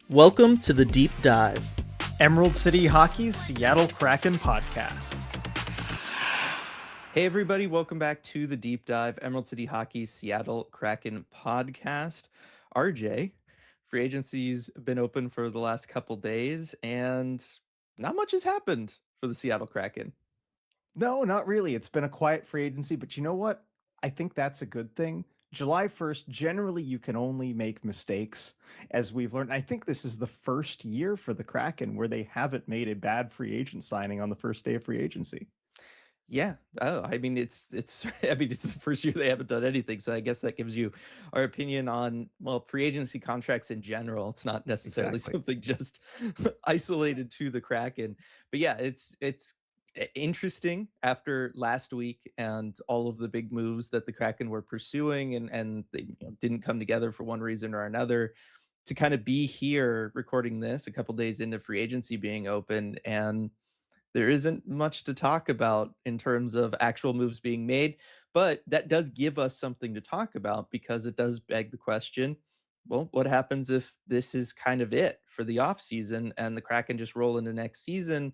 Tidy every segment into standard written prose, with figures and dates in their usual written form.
Welcome to the Deep Dive. Emerald City Hockey's Seattle Kraken podcast. Hey, everybody, welcome back to the Deep Dive, Emerald City Hockey's Seattle Kraken podcast. RJ, free agency's been open for the last couple days, and not much has happened for the Seattle Kraken. No, not really. It's been a quiet free agency, but you know what? I think that's a good thing. July 1st, generally you can only make mistakes, as we've learned. I think this is the first year for the Kraken where they haven't made a bad free agent signing on the first day of free agency. Yeah. Oh, I mean, it's I mean, it's the first year they haven't done anything. So I guess that gives you our opinion on, well, free agency contracts in general. It's not necessarily Exactly. something just isolated to the Kraken. But yeah, it's interesting after last week and all of the big moves that the Kraken were pursuing and they didn't come together for one reason or another to kind of be here recording this a couple days into free agency being open, and there isn't much to talk about in terms of actual moves being made, but that does give us something to talk about because it does beg the question, well, what happens if this is kind of it for the offseason and the Kraken just roll into next season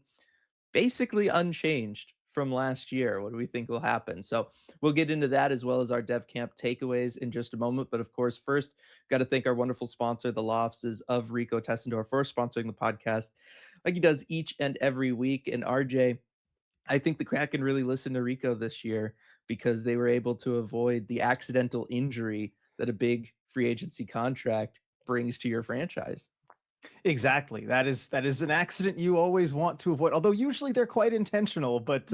basically unchanged from last year? What do we think will happen? So we'll get into that as well as our dev camp takeaways in just a moment. But of course, first, got to thank our wonderful sponsor, the law offices of Rico Tessendorf, for sponsoring the podcast like he does each and every week. And RJ, I think the Kraken really listened to Rico this year because they were able to avoid the accidental injury that a big free agency contract brings to your franchise. Exactly. That is an accident you always want to avoid. Although usually they're quite intentional, but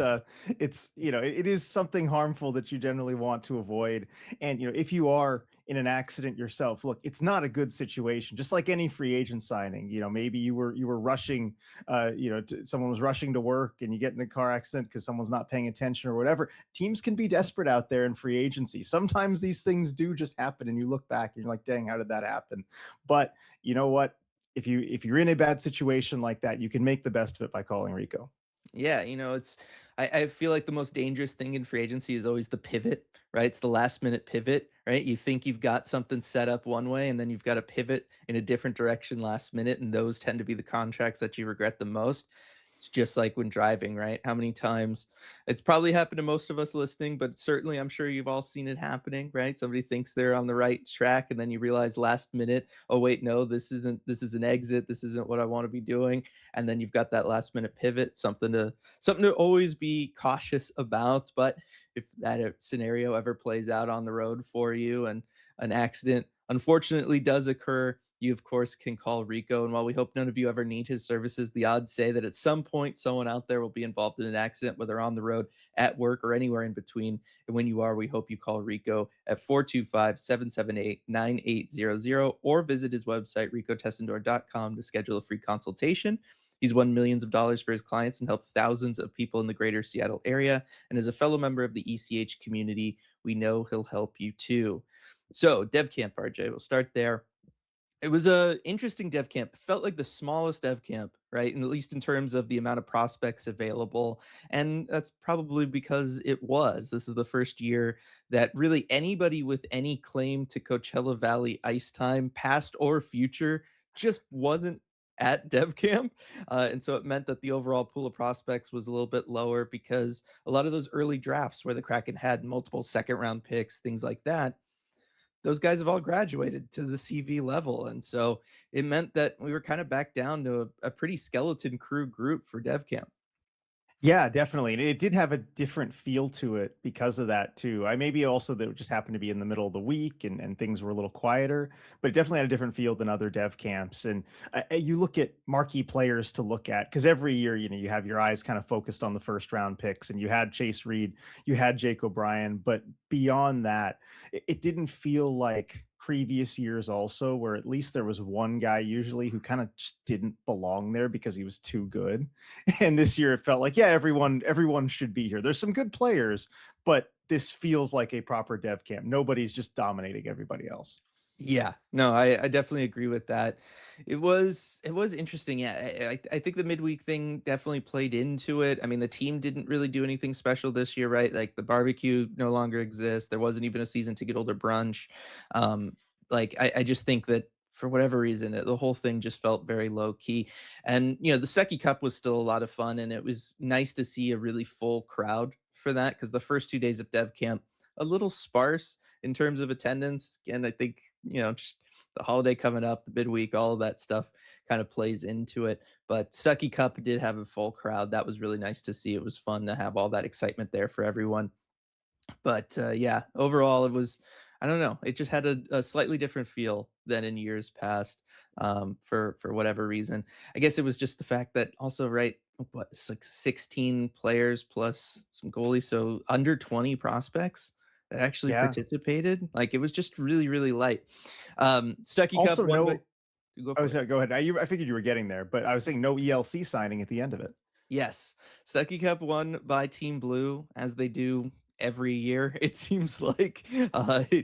it's it is something harmful that you generally want to avoid. And if you are in an accident yourself, look, it's not a good situation. Just like any free agent signing, maybe you were rushing, someone was rushing to work and you get in a car accident because someone's not paying attention or whatever. Teams can be desperate out there in free agency. Sometimes these things do just happen, and you look back and you're like, dang, how did that happen? But you know what? If you're in a bad situation like that, you can make the best of it by calling Rico. Yeah, I feel like the most dangerous thing in free agency is always the pivot, right? It's the last minute pivot, right? You think you've got something set up one way and then you've got to pivot in a different direction last minute. And those tend to be the contracts that you regret the most. It's just like when driving, right? How many times it's probably happened to most of us listening, but certainly I'm sure you've all seen it happening, right? Somebody thinks they're on the right track and then you realize last minute, oh wait, no, this is an exit. This isn't what I want to be doing, and then you've got that last minute pivot, something to always be cautious about. But if that scenario ever plays out on the road for you and an accident unfortunately does occur, you of course can call Rico. And while we hope none of you ever need his services, the odds say that at some point someone out there will be involved in an accident, whether on the road, at work, or anywhere in between. And when you are, we hope you call Rico at 425-778-9800 or visit his website, ricotessendor.com, to schedule a free consultation. He's won millions of dollars for his clients and helped thousands of people in the greater Seattle area. And as a fellow member of the ECH community, we know he'll help you too. So, Dev Camp, RJ, we'll start there. It was a interesting dev camp. It felt like the smallest dev camp, right? And at least in terms of the amount of prospects available. And that's probably because it was. This is the first year that really anybody with any claim to Coachella Valley ice time, past or future, just wasn't at dev camp. And so it meant that the overall pool of prospects was a little bit lower because a lot of those early drafts where the Kraken had multiple second round picks, things like that, those guys have all graduated to the CV level. And so it meant that we were kind of back down to a pretty skeleton crew group for dev camp. Yeah, definitely. And it did have a different feel to it because of that too. I maybe also that it just happened to be in the middle of the week and things were a little quieter, but it definitely had a different feel than other dev camps. And you look at marquee players to look at because every year, you have your eyes kind of focused on the first round picks, and you had Chase Reed, you had Jake O'Brien, but beyond that, it didn't feel like previous years also where at least there was one guy usually who kind of just didn't belong there because he was too good. And this year it felt like, yeah, everyone should be here. There's some good players, but this feels like a proper dev camp. Nobody's just dominating everybody else. Yeah, no, I definitely agree with that. It was interesting. Yeah, I think the midweek thing definitely played into it. I mean, the team didn't really do anything special this year, right? Like the barbecue no longer exists. There wasn't even a season ticket holder brunch. Um, like I just think that for whatever reason, the whole thing just felt very low key. And the Stucky Cup was still a lot of fun, and it was nice to see a really full crowd for that because the first 2 days of Dev Camp a little sparse in terms of attendance. And I think just the holiday coming up, the midweek, all of that stuff kind of plays into it. But Stucky Cup did have a full crowd. That was really nice to see. It was fun to have all that excitement there for everyone. But, yeah, overall, it was I don't know, it just had a slightly different feel than in years past, for whatever reason. I guess it was just the fact that also, right, what, it's like 16 players plus some goalies, so under 20 prospects that actually Yeah. participated. Like, it was just really, really light. Stucky Cup Also, won by no. go Oh, for it. sorry. Go ahead. I figured you were getting there, but I was saying no ELC signing at the end of it. Yes. Stucky Cup won by Team Blue, as they do every year, it seems like.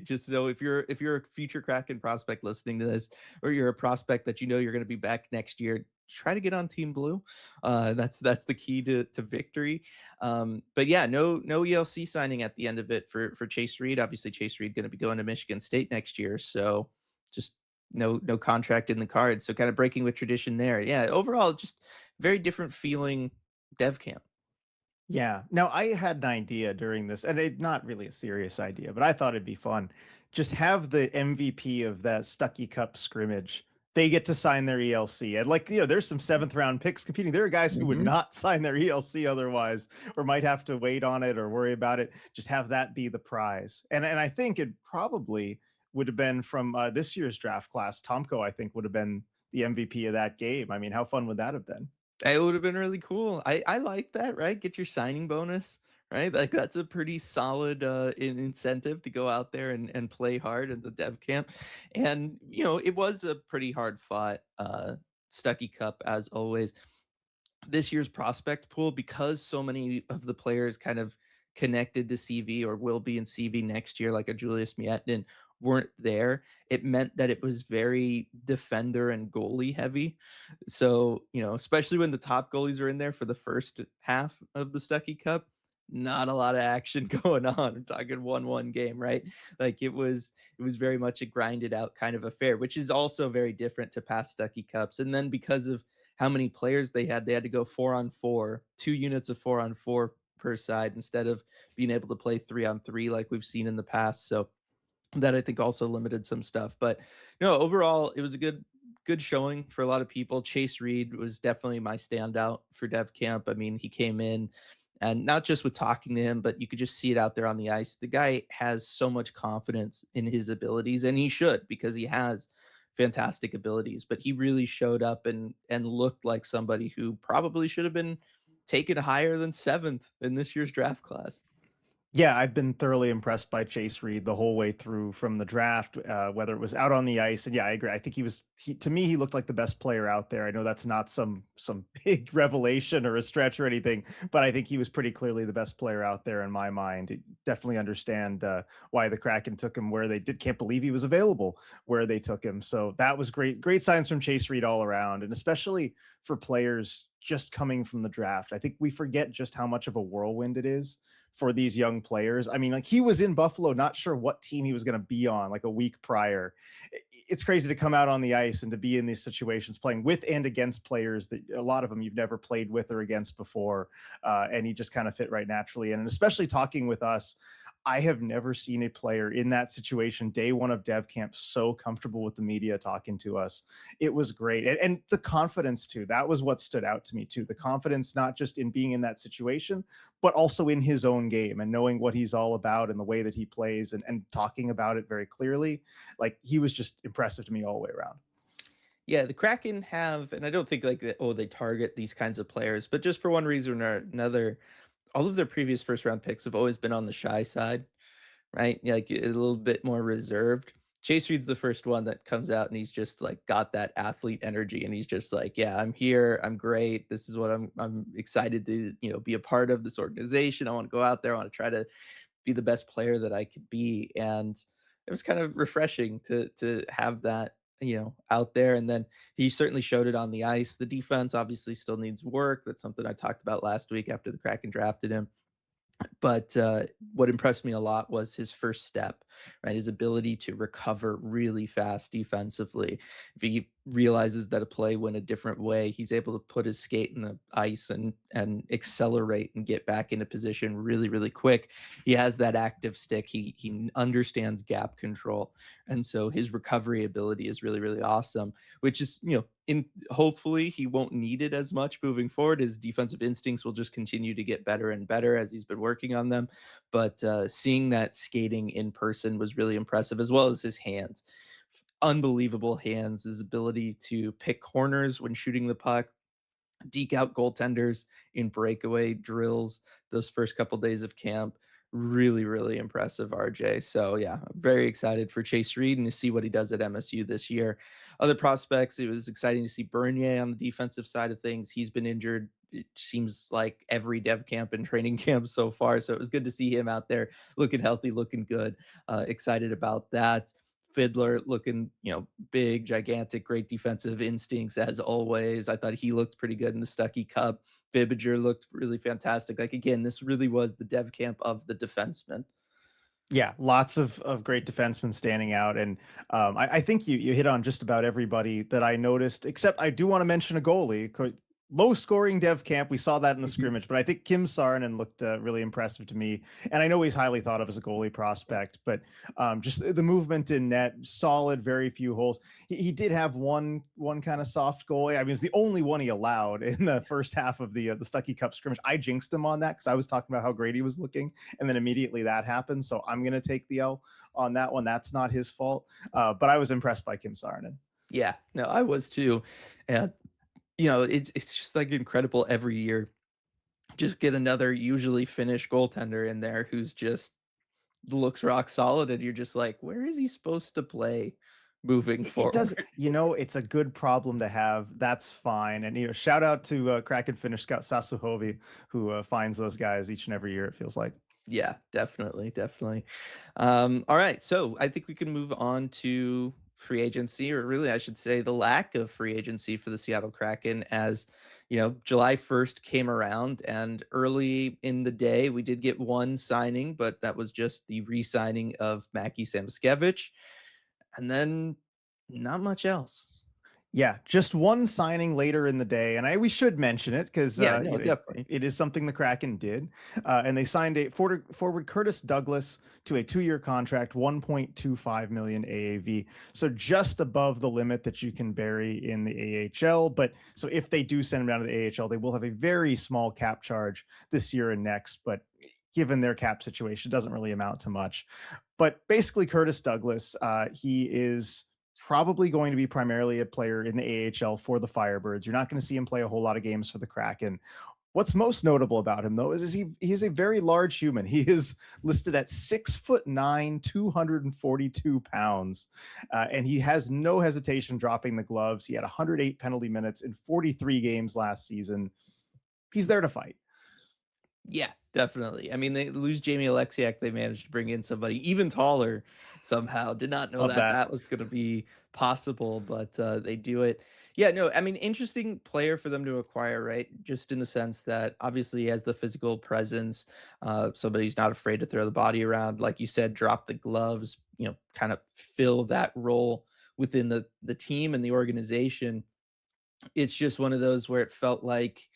Just so if you're a future Kraken prospect listening to this, or you're a prospect that you're gonna be back next year, try to get on Team Blue. That's the key to victory. But yeah, no ELC signing at the end of it for Chase Reed. Obviously, Chase Reed gonna be going to Michigan State next year, so just no contract in the cards. So kind of breaking with tradition there. Yeah, overall, just very different feeling dev camp. Yeah. Now I had an idea during this, and it's not really a serious idea, but I thought it'd be fun. Just have the MVP of that Stucky Cup scrimmage. They get to sign their ELC. And like, there's some seventh round picks competing. There are guys who would Mhm. not sign their ELC otherwise, or might have to wait on it or worry about it. Just have that be the prize. And I think it probably would have been from this year's draft class. Tomko, I think, would have been the MVP of that game. I mean, how fun would that have been? It would have been really cool. I like that, right? Get your signing bonus, right? Like that's a pretty solid incentive to go out there and play hard in the dev camp. And it was a pretty hard fought Stucky Cup as always. This year's prospect pool, because so many of the players kind of connected to CV or will be in CV next year, like a Julius Mietnin, weren't there. It meant that it was very defender and goalie heavy. So, especially when the top goalies are in there for the first half of the Stucky Cup, not a lot of action going on. I'm talking 1-1 game, right? Like it was very much a grinded out kind of affair, which is also very different to past Stucky Cups. And then because of how many players they had to go 4-on-4, 2 units of 4-on-4 per side instead of being able to play 3-on-3 like we've seen in the past. So that I think also limited some stuff. But no, overall, it was a good showing for a lot of people. Chase Reed was definitely my standout for Dev Camp. I mean, he came in and not just with talking to him, but you could just see it out there on the ice. The guy has so much confidence in his abilities, and he should because he has fantastic abilities. But he really showed up and looked like somebody who probably should have been taken higher than seventh in this year's draft class. Yeah, I've been thoroughly impressed by Chase Reed the whole way through from the draft, whether it was out on the ice. And yeah, I agree. I think to me, he looked like the best player out there. I know that's not some big revelation or a stretch or anything, but I think he was pretty clearly the best player out there in my mind. Definitely understand why the Kraken took him where they did. Can't believe he was available where they took him. So that was great. Great signs from Chase Reed all around, and especially for players just coming from the draft. I think we forget just how much of a whirlwind it is for these young players. I mean, like he was in Buffalo, not sure what team he was going to be on like a week prior. It's crazy to come out on the ice and to be in these situations playing with and against players that a lot of them you've never played with or against before. And he just kind of fit right naturally. And especially talking with us, I have never seen a player in that situation, day one of dev camp, so comfortable with the media talking to us. It was great. And the confidence, too. That was what stood out to me, too. The confidence, not just in being in that situation, but also in his own game and knowing what he's all about and the way that he plays and talking about it very clearly. Like he was just impressive to me all the way around. Yeah, the Kraken have, and I don't think like that, oh, they target these kinds of players, but just for one reason or another, all of their previous first round picks have always been on the shy side, right? Yeah, like a little bit more reserved. Chase Reed's the first one that comes out and he's just like got that athlete energy and he's just like, yeah, I'm here, I'm great. This is what I'm excited to, be a part of this organization. I want to go out there, I want to try to be the best player that I could be. And it was kind of refreshing to have that, out there. And then he certainly showed it on the ice. The defense obviously still needs work. That's something I talked about last week after the Kraken drafted him. But, what impressed me a lot was his first step, right? His ability to recover really fast defensively. If he realizes that a play went a different way, he's able to put his skate in the ice and accelerate and get back into position really, really quick. He has that active stick. He understands gap control, and so his recovery ability is really, really awesome, which is, in hopefully he won't need it as much moving forward. His defensive instincts will just continue to get better and better as he's been working on them. But seeing that skating in person was really impressive, as well as his hands. Unbelievable hands, his ability to pick corners when shooting the puck, deke out goaltenders in breakaway drills those first couple days of camp. Really, really impressive, RJ. So yeah, I'm very excited for Chase Reed and to see what he does at MSU this year. Other prospects, it was exciting to see Bernier on the defensive side of things. He's been injured. It seems like every dev camp and training camp so far. So it was good to see him out there looking healthy, looking good. Excited about that. Fiddler looking, big, gigantic, great defensive instincts as always. I thought he looked pretty good in the Stuckey Cup. Fibiger looked really fantastic. Like again, this really was the dev camp of the defensemen. Yeah, lots of great defensemen standing out, and I think you hit on just about everybody that I noticed. Except I do want to mention a goalie. Low scoring dev camp. We saw that in the Mhm. scrimmage, but I think Kim Saarinen looked really impressive to me. And I know he's highly thought of as a goalie prospect, but just the movement in net, solid, very few holes. He did have one kind of soft goal. I mean, it was the only one he allowed in the first half of the Stuckey Cup scrimmage. I jinxed him on that because I was talking about how great he was looking, and then immediately that happened. So I'm going to take the L on that one. That's not his fault. But I was impressed by Kim Saarinen. Yeah, no, I was too. And it's just like incredible every year. Just get another usually Finnish goaltender in there who's just looks rock solid, and you're just like, where is he supposed to play moving It does, forward? it's a good problem to have. That's fine. And, shout out to Kraken Finnish scout Sasuhovi, who finds those guys each and every year, it feels like. Yeah, definitely, definitely. All right, so I think we can move on to free agency, or really, I should say, the lack of free agency for the Seattle Kraken. As July 1st came around, and early in the day, we did get one signing, but that was just the re-signing of Mackie Samoskevich, and then not much else. Yeah, just one signing later in the day, and we should mention it because Yeah, no, definitely. it is something the Kraken did, and they signed a forward Curtis Douglas to a 2-year contract, 1.25 million AAV, so just above the limit that you can bury in the AHL. But so if they do send him down to the AHL, they will have a very small cap charge this year and next. But given their cap situation, it doesn't really amount to much. But basically, Curtis Douglas, he is probably going to be primarily a player in the AHL for the Firebirds. You're not going to see him play a whole lot of games for the Kraken. What's most notable about him, though, is he's a very large human. He is listed at 6'9", 242 pounds, and he has no hesitation dropping the gloves. He had 108 penalty minutes in 43 games last season. He's there to fight. Yeah, definitely. I mean, they lose Jamie Alexiak, they managed to bring in somebody even taller somehow. Did not know Love that that. that was gonna be possible, but, they do it. Yeah, no, I mean, interesting player for them to acquire, right? Just in the sense that obviously he has the physical presence, somebody who's not afraid to throw the body around, like you said, drop the gloves, kind of fill that role within the team and the organization. It's just one of those where it felt like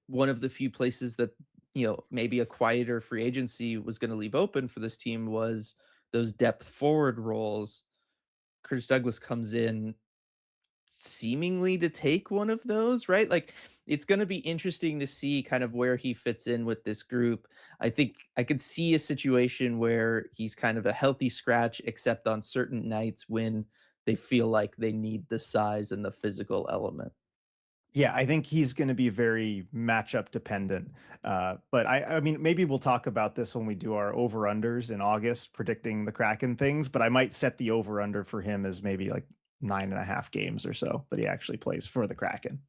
one of the few places that, maybe a quieter free agency was gonna leave open for this team was those depth forward roles. Curtis Douglas comes in seemingly to take one of those, right? Like, it's gonna be interesting to see kind of where he fits in with this group. I think I could see a situation where he's kind of a healthy scratch, except on certain nights when they feel like they need the size and the physical element. Yeah, I think he's going to be very matchup dependent. But I mean, maybe we'll talk about this when we do our over unders in August, predicting the Kraken things. But I might set the over under for him as maybe like 9.5 games or so that he actually plays for the Kraken.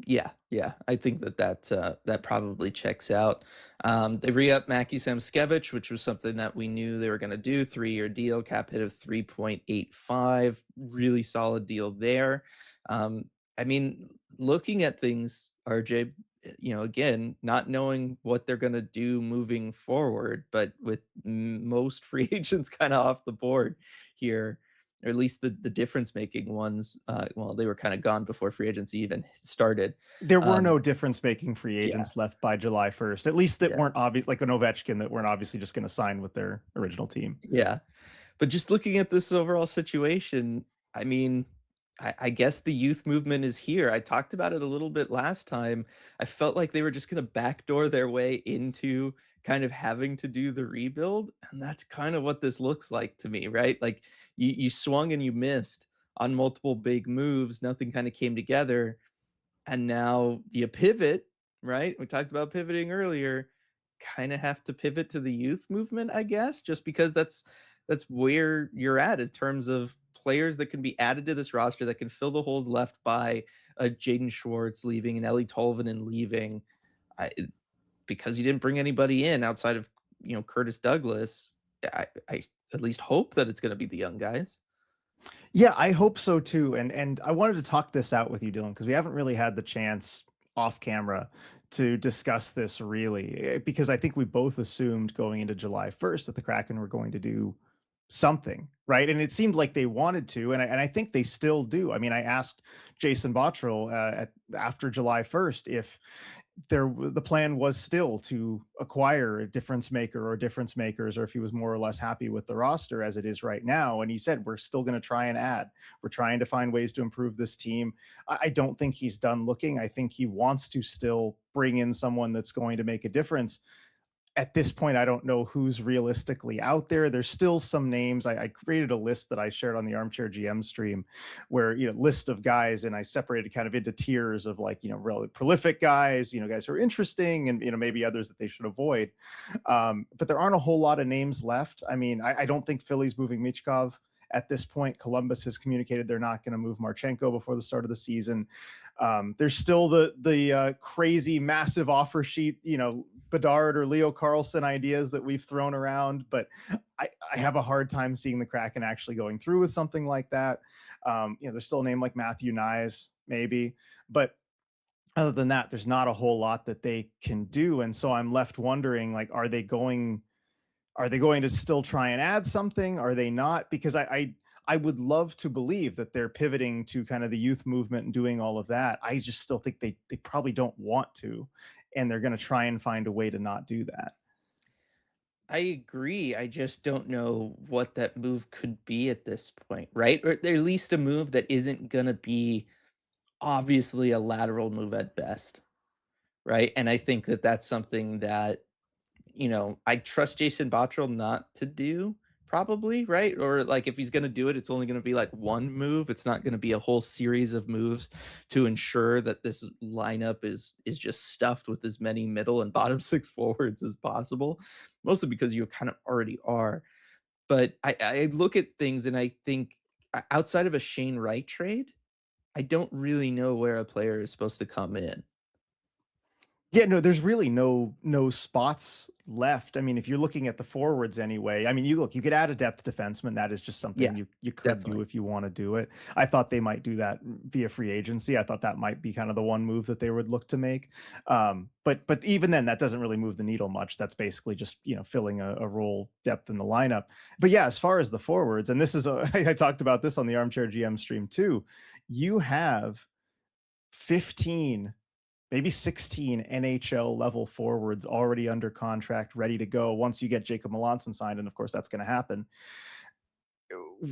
Yeah, yeah, I think that probably checks out. They re-up Mackie Samskevich, which was something that we knew they were going to do. 3-year deal, cap hit of 3.85, really solid deal there. I mean, looking at things, RJ. again, not knowing what they're gonna do moving forward, but with most free agents kinda off the board here, or at least the difference making ones, well, they were kinda gone before free agency even started. There were Um, no difference-making free yeah, agents left by July 1st, at least that yeah, weren't obvious, like an Ovechkin, that weren't obviously just gonna sign with their original team. yeah. But just looking at this overall situation, I mean, I guess the youth movement is here. I talked about it a little bit last time. I felt like they were just gonna backdoor their way into kind of having to do the rebuild, and that's kind of what this looks like to me, right? Like, you swung and you missed on multiple big moves, nothing kinda came together, and now you pivot, right? We talked about pivoting earlier. Kind of have to pivot to the youth movement, I guess, just because that's where you're at in terms of players that can be added to this roster that can fill the holes left by Jaden Schwartz leaving and Ellie Tolvanen leaving. I, because you didn't bring anybody in outside of Curtis Douglas. I at least hope that it's going to be the young guys. Yeah, I hope so too. And I wanted to talk this out with you, Dylan, because we haven't really had the chance off camera to discuss this really, because I think we both assumed going into July 1st that the Kraken were going to do something, right? And it seemed like they wanted to, and I think they still do. I mean, I asked Jason Bottrill after July 1st if the plan was still to acquire a difference maker or difference makers, or if he was more or less happy with the roster as it is right now. And he said, we're still going to try and add, we're trying to find ways to improve this team. I don't think he's done looking. I think he wants to still bring in someone that's going to make a difference. At this point, I don't know who's realistically out there. There's still some names. I created a list that I shared on the Armchair GM stream, where list of guys, and I separated kind of into tiers of, like, really prolific guys, guys who are interesting, and maybe others that they should avoid. But there aren't a whole lot of names left. I mean, I don't think Philly's moving Michkov at this point. Columbus has communicated they're not going to move Marchenko before the start of the season. There's still the crazy massive offer sheet, Bedard or Leo Carlson ideas that we've thrown around, but I have a hard time seeing the Kraken actually going through with something like that. There's still a name like Matthew Nyes, maybe, but other than that, there's not a whole lot that they can do. And so I'm left wondering, like, are they going to still try and add something? Are they not? Because I would love to believe that they're pivoting to kind of the youth movement and doing all of that. I just still think they probably don't want to, and they're going to try and find a way to not do that. I agree. I just don't know what that move could be at this point, right? Or at least a move that isn't gonna be obviously a lateral move at best, right? And I think that that's something that, I trust Jason Bottrill not to do probably, right? Or like if he's gonna do it, it's only gonna be like one move. It's not gonna be a whole series of moves to ensure that this lineup is just stuffed with as many middle and bottom six forwards as possible. Mostly because you kind of already are. But I look at things and I think outside of a Shane Wright trade, I don't really know where a player is supposed to come in. Yeah, no, there's really no spots left. I mean, if you're looking at the forwards anyway, I mean, you could add a depth defenseman. That is just something Yeah, you could do definitely. if you want to do it. I thought they might do that via free agency. I thought that might be kind of the one move that they would look to make. But even then, that doesn't really move the needle much. That's basically just filling a role depth in the lineup. But yeah, as far as the forwards, and this is I talked about this on the Armchair GM stream too. You have 15, maybe 16 NHL level forwards already under contract, ready to go once you get Jacob Melanson signed. And of course, that's going to happen.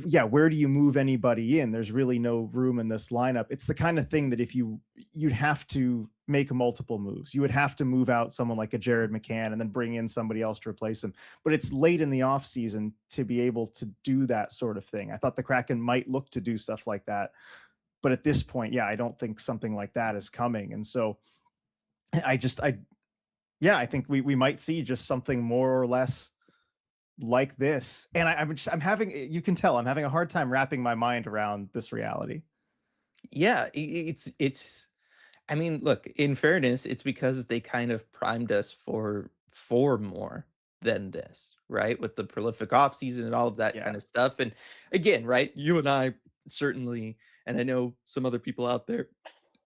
Yeah, where do you move anybody in? There's really no room in this lineup. It's the kind of thing that if you'd have to make multiple moves. You would have to move out someone like a Jared McCann and then bring in somebody else to replace him. But it's late in the offseason to be able to do that sort of thing. I thought the Kraken might look to do stuff like that. But at this point, yeah, I don't think something like that is coming. And so I yeah, I think we might see just something more or less like this. And I'm having, you can tell I'm having a hard time wrapping my mind around this reality. Yeah, it's I mean, look, in fairness, it's because they kind of primed us for more than this, right? With the prolific offseason and all of that kind Yeah. of stuff. And again, right, you and I certainly, and I know some other people out there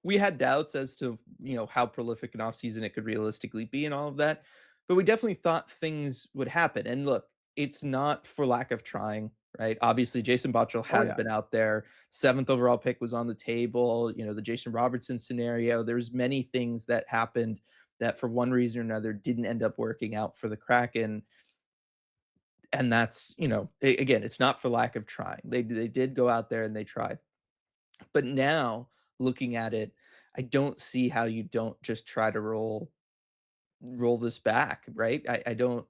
we had doubts as to, how prolific an offseason it could realistically be and all of that, but we definitely thought things would happen. And look, it's not for lack of trying, right? Obviously, Jason Bottrill Oh has yeah. been out there. Seventh overall pick was on the table. The Jason Robertson scenario. There's many things that happened that, for one reason or another, didn't end up working out for the Kraken. And that's, again, it's not for lack of trying. They did go out there and they tried. But now, looking at it, I don't see how you don't just try to roll this back, right? I don't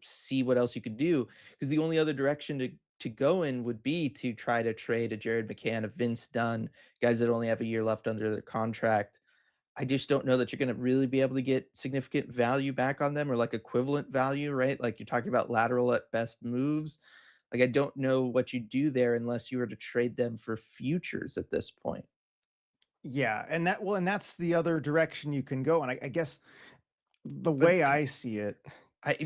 see what else you could do, because the only other direction to go in would be to try to trade a Jared McCann, a Vince Dunn, guys that only have a year left under their contract. I just don't know that you're gonna really be able to get significant value back on them, or like equivalent value, right? Like, you're talking about lateral at best moves. Like, I don't know what you do there unless you were to trade them for futures at this point. Yeah, and that's the other direction you can go. And I guess the But way I see it,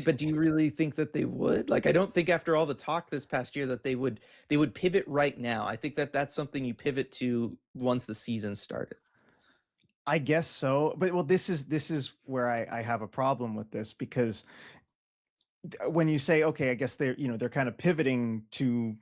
but do you really think that they would? Like, I don't think after all the talk this past year that they would pivot right now. I think that that's something you pivot to once the season started. I guess so. But well, this is where I have a problem with this because when you say, okay, I guess they're kind of pivoting to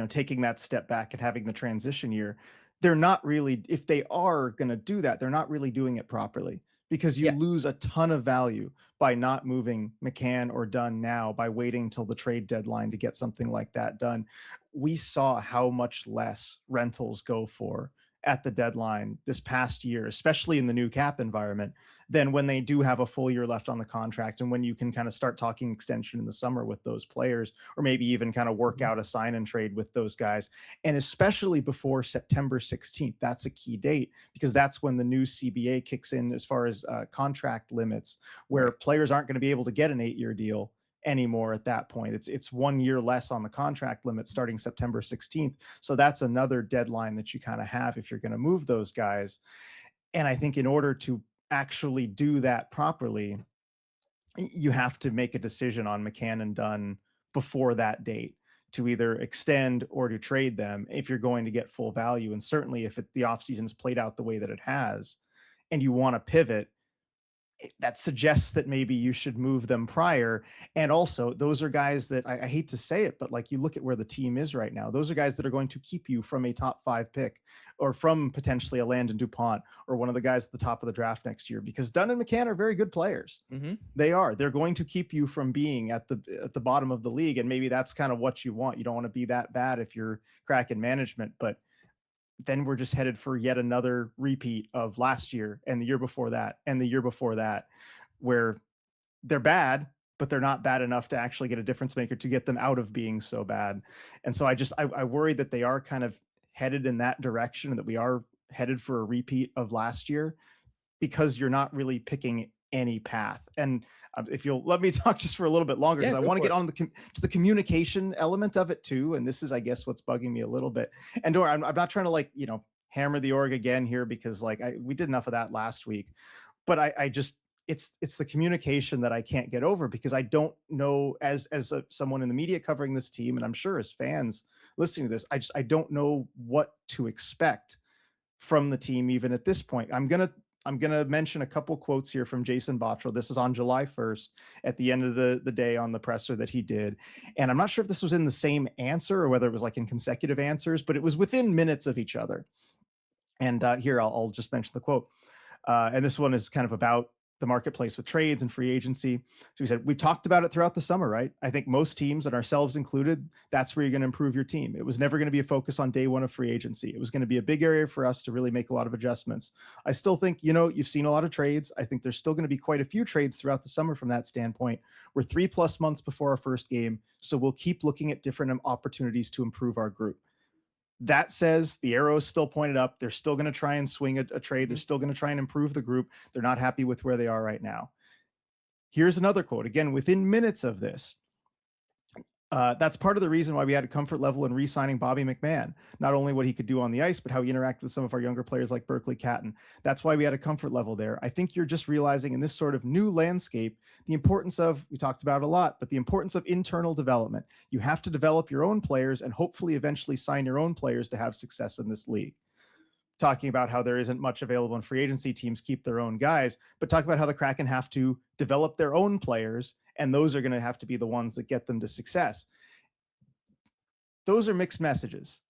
taking that step back and having the transition year, they're not really, if they are going to do that, they're not really doing it properly because you Yeah. lose a ton of value by not moving McCann or Dunn now, by waiting till the trade deadline to get something like that done. We saw how much less rentals go for at the deadline this past year, especially in the new cap environment, than when they do have a full year left on the contract and when you can kind of start talking extension in the summer with those players, or maybe even kind of work Mhm. out a sign and trade with those guys. And especially before September 16th, that's a key date because that's when the new CBA kicks in as far as contract limits, where Right. players aren't going to be able to get an 8-year deal anymore at that point. It's 1 year less on the contract limit starting September 16th. So that's another deadline that you kind of have if you're going to move those guys. And I think in order to actually do that properly, you have to make a decision on McCann and Dunn before that date to either extend or to trade them if you're going to get full value. And certainly if the offseason's played out the way that it has and you want to pivot, that suggests that maybe you should move them prior. And also, those are guys that I hate to say it, but like you look at where the team is right now, those are guys that are going to keep you from a top 5 pick or from potentially a Landon DuPont or one of the guys at the top of the draft next year, because Dunn and McCann are very good players. Mhm. They are. They're going to keep you from being at the bottom of the league, and maybe that's kind of what you want. You don't want to be that bad if you're Kraken management, but then we're just headed for yet another repeat of last year and the year before that and the year before that, where they're bad, but they're not bad enough to actually get a difference maker to get them out of being so bad. And so I worry that they are kind of headed in that direction and that we are headed for a repeat of last year because you're not really picking any path. And if you'll let me talk just for a little bit longer, because Yeah, I go want to for get it. on to the communication element of it too. And this is, I guess, what's bugging me a little bit. And Dora, I'm not trying to hammer the org again here because we did enough of that last week, but I just it's the communication that I can't get over because I don't know someone in the media covering this team, and I'm sure as fans listening to this, I don't know what to expect from the team even at this point. I'm gonna mention a couple quotes here from Jason Bottrill. This is on July 1st at the end of the day on the presser that he did. And I'm not sure if this was in the same answer or whether it was like in consecutive answers, but it was within minutes of each other. And here I'll just mention the quote. And this one is kind of about the marketplace with trades and free agency. So he said, we've talked about it throughout the summer, right? I think most teams, and ourselves included, that's where you're going to improve your team. It was never going to be a focus on day one of free agency. It was going to be a big area for us to really make a lot of adjustments. I still think, you've seen a lot of trades. I think there's still going to be quite a few trades throughout the summer from that standpoint. We're 3+ months before our first game. So we'll keep looking at different opportunities to improve our group. That says the arrow is still pointed up. They're still going to try and swing a trade. They're Mhm. still going to try and improve the group. They're not happy with where they are right now. Here's another quote, again, within minutes of this. That's part of the reason why we had a comfort level in re-signing Bobby McMahon. Not only what he could do on the ice, but how he interacted with some of our younger players like Berkeley Catton. That's why we had a comfort level there. I think you're just realizing in this sort of new landscape, the importance of, we talked about it a lot, but the importance of internal development. You have to develop your own players and hopefully eventually sign your own players to have success in this league. talking about how there isn't much available in free agency, teams keep their own guys, but talk about how the Kraken have to develop their own players, and those are going to have to be the ones that get them to success. Those are mixed messages.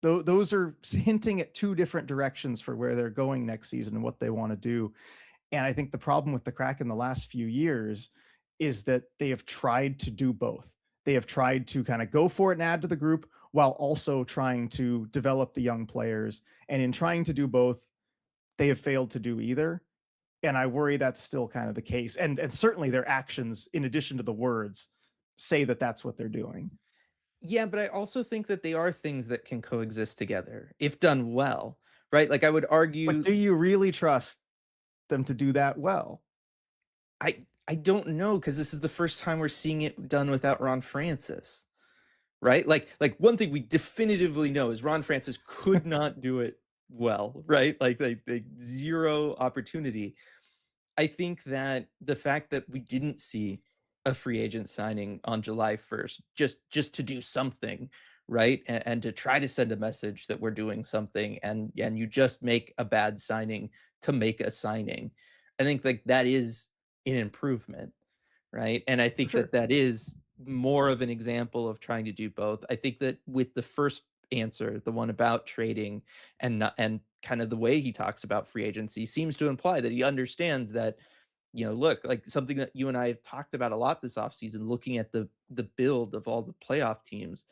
Those are hinting at two different directions for where they're going next season and what they want to do. And I think the problem with the Kraken the last few years is that they have tried to do both. They have tried to kind of go for it and add to the group while also trying to develop the young players. And in trying to do both, they have failed to do either. And I worry that's still kind of the case. And certainly their actions, in addition to the words, say that that's what they're doing. Yeah, but I also think that they are things that can coexist together if done well, right? Like I would But argue do you really trust them to do that well? I don't know because this is the first time we're seeing it done without Ron Francis, right? Like one thing we definitively know is Ron Francis could not do it well, right? Like zero opportunity. I think that the fact that we didn't see a free agent signing on July 1st, just to do something, right? And to try to send a message that we're doing something and you just make a bad signing to make a signing. I think like that is an improvement, right? And I think Sure. that that is more of an example of trying to do both. I think that with the first answer, the one about trading and not, and kind of the way he talks about free agency seems to imply that he understands that, you know, look, like something that you and I have talked about a lot this offseason, looking at the build of all the playoff teams.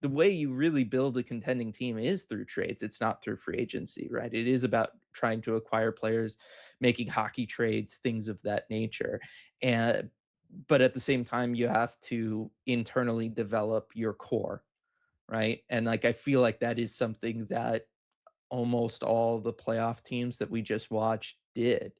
The way you really build a contending team is through trades. It's not through free agency, right? It is about trying to acquire players, making hockey trades, things of that nature. And but at the same time, you have to internally develop your core, right? And like I feel like that is something that almost all the playoff teams that we just watched did.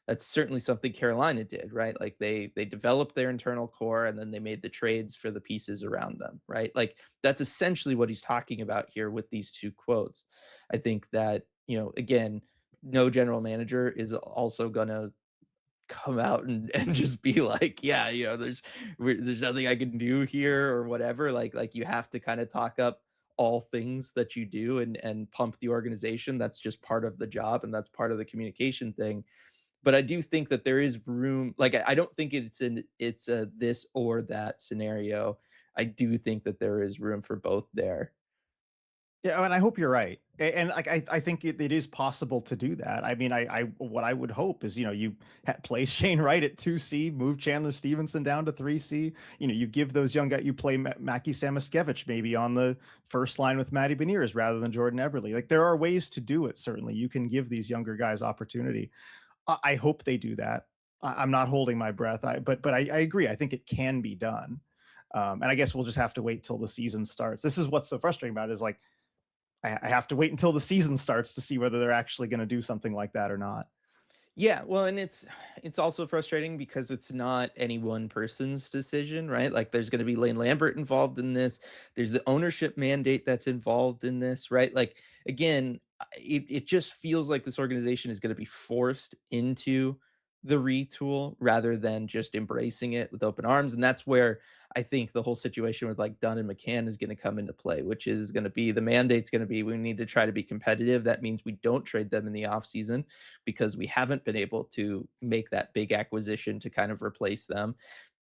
That's certainly something Carolina did, right? Like they developed their internal core and then they made the trades for the pieces around them, right? Like that's essentially what he's talking about here with these two quotes. I think that, you know, again, no general manager is also going to come out and just be like, yeah, you know, there's nothing I can do here or whatever. Like you have to kind of talk up all things that you do and pump the organization. That's just part of the job and that's part of the communication thing. But I do think that there is room. Like I don't think it's a this or that scenario. I do think that there is room for both there. Yeah, and I hope you're right. And like I think it is possible to do that. I mean, I what I would hope is, you place Shane Wright at 2C, move Chandler Stevenson down to 3C. You give those young guys, you play Mackie Samoskevich maybe on the first line with Matty Beniers rather than Jordan Eberle. Like there are ways to do it. Certainly, you can give these younger guys opportunity. I hope they do that. I'm not holding my breath. But I agree. I think it can be done. And I guess we'll just have to wait till the season starts. This is what's so frustrating about it is like I have to wait until the season starts to see whether they're actually going to do something like that or not. Yeah, well, and it's also frustrating because it's not any one person's decision, right? Like there's going to be Lane Lambert involved in this. There's the ownership mandate that's involved in this, right? Like again, it just feels like this organization is going to be forced into the retool rather than just embracing it with open arms. And that's where I think the whole situation with like Dunn and McCann is going to come into play, which is going to be the mandate's going to be we need to try to be competitive. That means we don't trade them in the offseason because we haven't been able to make that big acquisition to kind of replace them.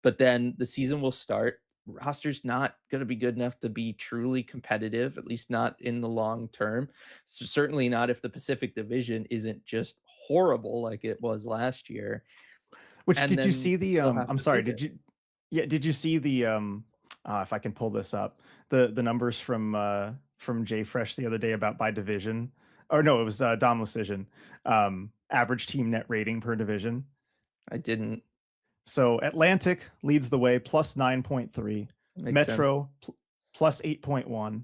But then the season will start. Roster's not going to be good enough to be truly competitive, at least not in the long term. So certainly not if the Pacific Division isn't just horrible like it was last year. Which And did you then see the they'll have I'm to sorry, pivot. did you see the if I can pull this up, the numbers from Jay Fresh the other day about by division? Or no, it was Dom Lucian. Average team net rating per division. I didn't. So Atlantic leads the way plus 9.3, Makes sense. Metro plus 8.1,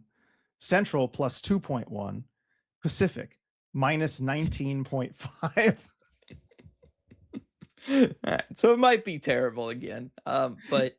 Central plus 2.1, Pacific minus 19.5. All right. So it might be terrible again. But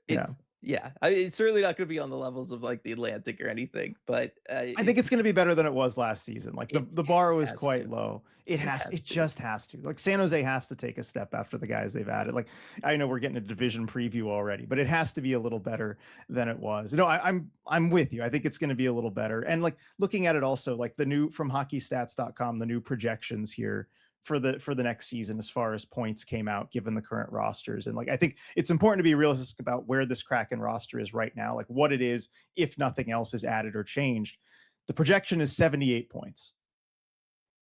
Yeah. it's Yeah, it's certainly not gonna be on the levels of, like, the Atlantic or anything, but, I think it it's gonna be better than it was last season. Like, it the bar was has quite to. low. It has It to. just has to. Like, San Jose has to take a step after the guys they've added. Like, I know we're getting a division preview already, but it has to be a little better than it was. No, I'm with you. I think it's gonna be a little better. And, like, looking at it also, like, the new from hockeystats.com, the new projections here for the next season as far as points came out given the current rosters. And, like, I think it's important to be realistic about where this Kraken roster is right now, like what it is if nothing else is added or changed. The projection is 78 points,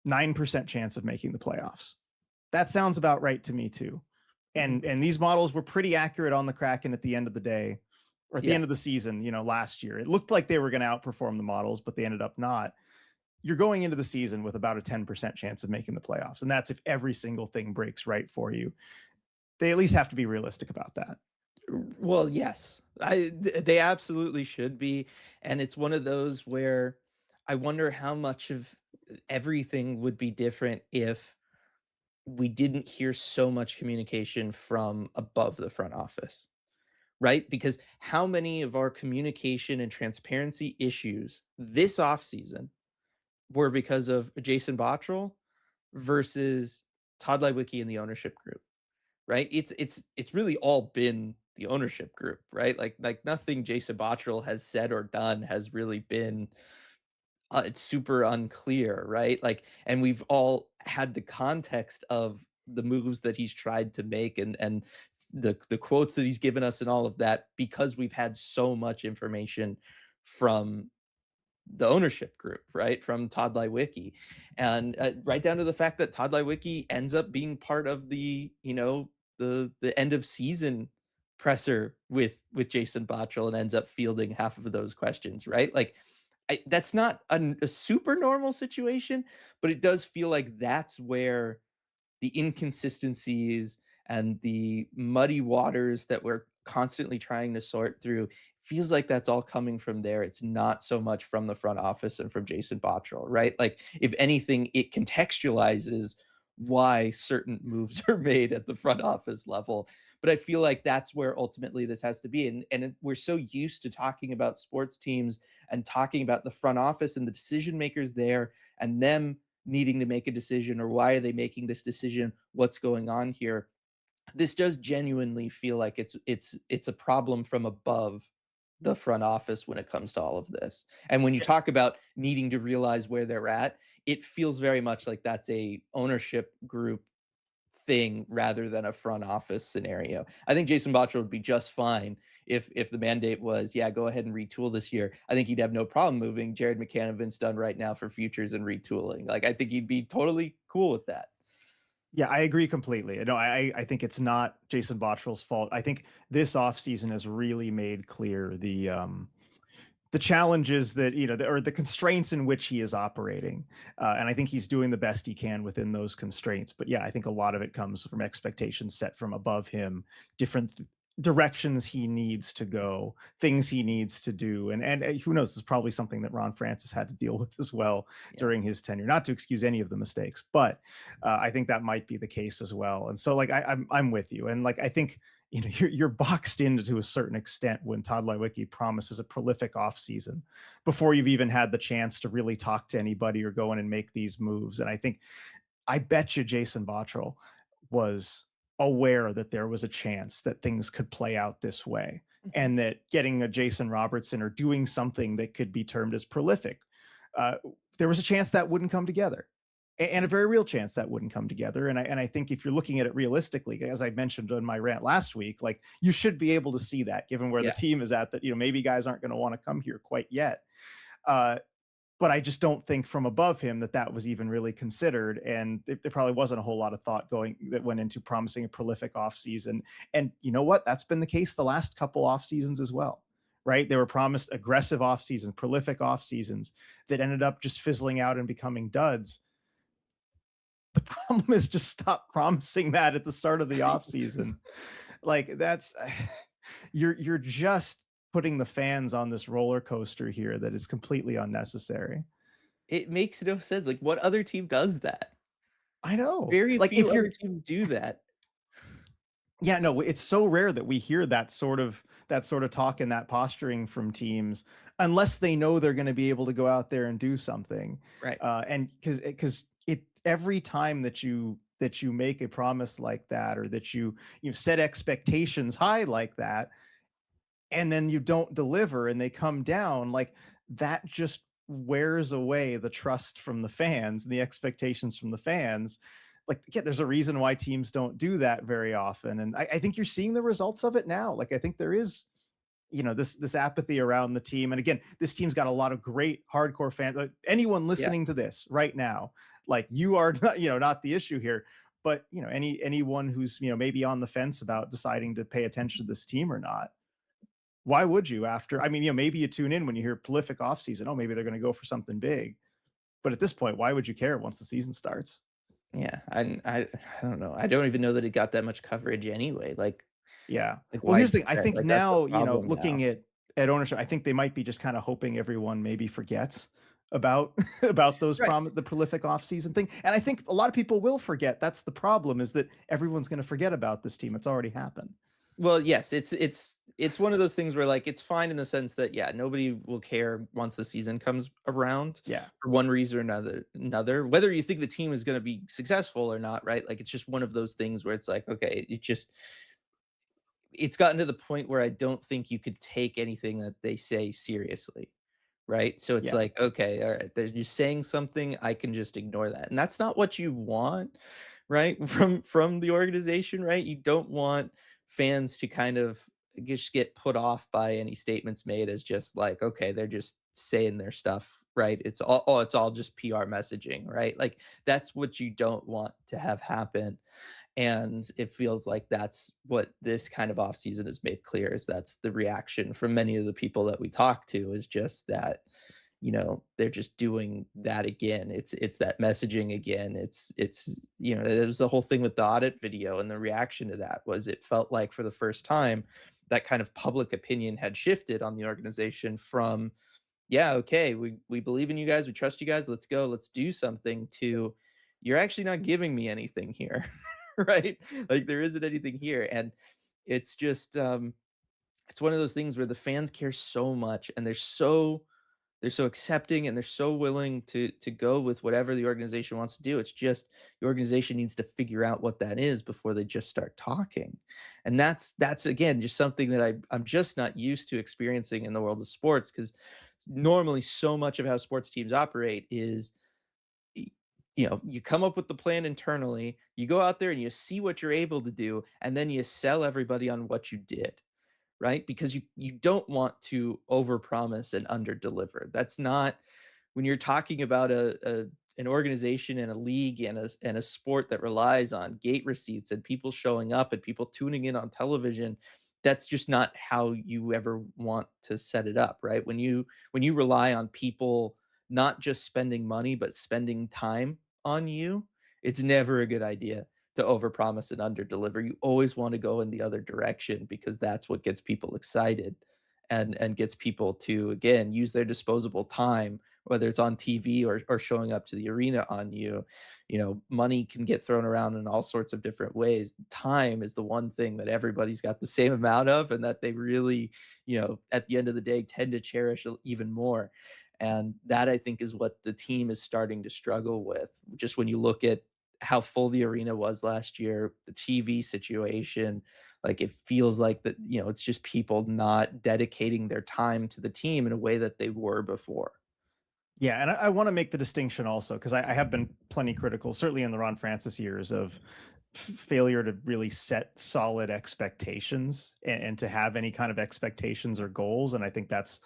9% chance of making the playoffs. That sounds about right to me too. Mhm. And these models were pretty accurate on the Kraken at the end of the day, or at the Yeah. end of the season, last year. It looked like they were going to outperform the models, but they ended up not. You're going into the season with about a 10% chance of making the playoffs. And that's if every single thing breaks right for you. They at least have to be realistic about that. Well, yes. They absolutely should be, and it's one of those where I wonder how much of everything would be different if we didn't hear so much communication from above the front office, right? Because how many of our communication and transparency issues this offseason were because of Jason Bottrell versus Todd Leiweke and the ownership group? Right? It's really all been the ownership group, right? Like nothing Jason Bottrell has said or done has really been it's super unclear, right? Like, and we've all had the context of the moves that he's tried to make and the quotes that he's given us and all of that because we've had so much information from the ownership group, right? From Todd Leiweke. And right down to the fact that Todd Leiweke ends up being part of the end of season presser with Jason Bottrell and ends up fielding half of those questions, right? Like that's not a super normal situation, but it does feel like that's where the inconsistencies and the muddy waters that we're constantly trying to sort through feels like that's all coming from there. It's not so much from the front office and from Jason Bottrell, right? Like, if anything, it contextualizes why certain moves are made at the front office level. But I feel like that's where ultimately this has to be. We're so used to talking about sports teams and talking about the front office and the decision makers there and them needing to make a decision or why are they making this decision? What's going on here? This does genuinely feel like it's a problem from above the front office when it comes to all of this. And when you talk about needing to realize where they're at, it feels very much like that's a ownership group thing rather than a front office scenario. I think Jason Botcher would be just fine if the mandate was, yeah, go ahead and retool this year. I think he'd have no problem moving Jared McCanavant's done right now for futures and retooling. Like I think he'd be totally cool with that. Yeah, I agree completely. No, I think it's not Jason Bottrell's fault. I think this offseason has really made clear the challenges that or the constraints in which he is operating, and I think he's doing the best he can within those constraints. But yeah, I think a lot of it comes from expectations set from above him, different directions he needs to go, things he needs to do, and who knows? This is probably something that Ron Francis had to deal with as well Yeah. during his tenure. Not to excuse any of the mistakes, but I think that might be the case as well. And so, like, I'm with you, and like I think you're boxed into to a certain extent when Todd Leiweke promises a prolific offseason before you've even had the chance to really talk to anybody or go in and make these moves. And I bet you Jason Bottrell was aware that there was a chance that things could play out this way Mhm. and that getting a Jason Robertson or doing something that could be termed as prolific, uh, there was a chance that wouldn't come together, and a very real chance that wouldn't come together. And I think if you're looking at it realistically, as I mentioned in my rant last week, like you should be able to see that given where the Yeah. team is at, that maybe guys aren't going to want to come here quite yet. Uh, but I just don't think from above him that was even really considered, and there probably wasn't a whole lot of thought going that went into promising a prolific offseason. And you know what? That's been the case the last couple off seasons as well, right? They were promised aggressive off seasons, prolific off seasons that ended up just fizzling out and becoming duds. The problem is just stop promising that at the start of the off season. Like that's you're just putting the fans on this roller coaster here that is completely unnecessary. It makes no sense. Like what other team does that? I know. Very Like few if other you're teams do that. yeah, no, it's so rare that we hear that sort of that sort of talk and that posturing from teams unless they know they're going to be able to go out there and do something. Right. And because it every time that you make a promise like that, or that you set expectations high like that, and then you don't deliver and they come down, like, that just wears away the trust from the fans and the expectations from the fans. Like, yeah, there's a reason why teams don't do that very often. And I think you're seeing the results of it now. Like, I think there is, this apathy around the team. And again, this team's got a lot of great hardcore fans. Like, anyone Yeah. listening to this right now, like, you are not, not the issue here. But anyone who's maybe on the fence about deciding to pay attention to this team or not, why would you? After, I mean, maybe you tune in when you hear prolific offseason. Oh, maybe they're going to go for something big. But at this point, why would you care once the season starts? Yeah. I don't know. I don't even know that it got that much coverage anyway. Yeah. Well, Why here's do the thing. I care? think Like, that's the now, problem looking now. at ownership, I think they might be just kind of hoping everyone maybe forgets about about Right. the prolific offseason thing. And I think a lot of people will forget. That's the problem, is that everyone's going to forget about this team. It's already happened. Well, yes, it's one of those things where, like, it's fine in the sense that, yeah, nobody will care once the season comes around Yeah. for one reason or another, whether you think the team is gonna be successful or not, right? Like, it's just one of those things where it's like, okay, it's gotten to the point where I don't think you could take anything that they say seriously, right? So it's Yeah. like, okay, all right, they're just saying something, I can just ignore that. And that's not what you want, right? From the organization, right? You don't want fans to kind of just get put off by any statements made as just like, okay, they're just saying their stuff, right? It's all just PR messaging, right? Like, that's what you don't want to have happen. And it feels like that's what this kind of offseason has made clear, is that's the reaction from many of the people that we talk to, is just that, they're just doing that again. It's that messaging again. It was the whole thing with the audit video, and the reaction to that was, it felt like for the first time that kind of public opinion had shifted on the organization from, yeah, okay, we believe in you guys, we trust you guys, let's go, let's do something, to, you're actually not giving me anything here. Right? Like, there isn't anything here. And it's just it's one of those things where the fans care so much, and they're so accepting, and they're so willing to go with whatever the organization wants to do. It's just the organization needs to figure out what that is before they just start talking. And that's again just something that I'm just not used to experiencing in the world of sports, because normally so much of how sports teams operate is, y- you come up with the plan internally, you go out there and you see what you're able to do, and then you sell everybody on what you did, right? Because you don't want to overpromise and underdeliver. That's not, when you're talking about an organization and a league and a sport that relies on gate receipts and people showing up and people tuning in on television. That's just not how you ever want to set it up, right? When you rely on people not just spending money but spending time on you, it's never a good idea to overpromise and underdeliver. You always want to go in the other direction, because that's what gets people excited, and gets people to, again, use their disposable time, whether it's on TV or showing up to the arena on you. Money can get thrown around in all sorts of different ways. Time is the one thing that everybody's got the same amount of, and that they really, at the end of the day, tend to cherish even more. And that, I think, is what the team is starting to struggle with. Just when you look at how full the arena was last year, the TV situation, like, it feels like that, it's just people not dedicating their time to the team in a way that they were before. Yeah, and I want to make the distinction also, because I have been plenty critical, certainly in the Ron Francis years, of failure to really set solid expectations, and to have any kind of expectations or goals. And I think that's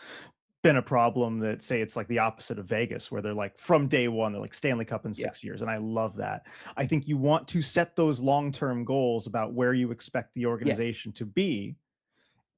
been a problem, that, say, it's like the opposite of Vegas, where they're like, from day one, they're like Stanley Cup in Yeah. 6 years. And I love that. I think you want to set those long term goals about where you expect the Yes. organization to be.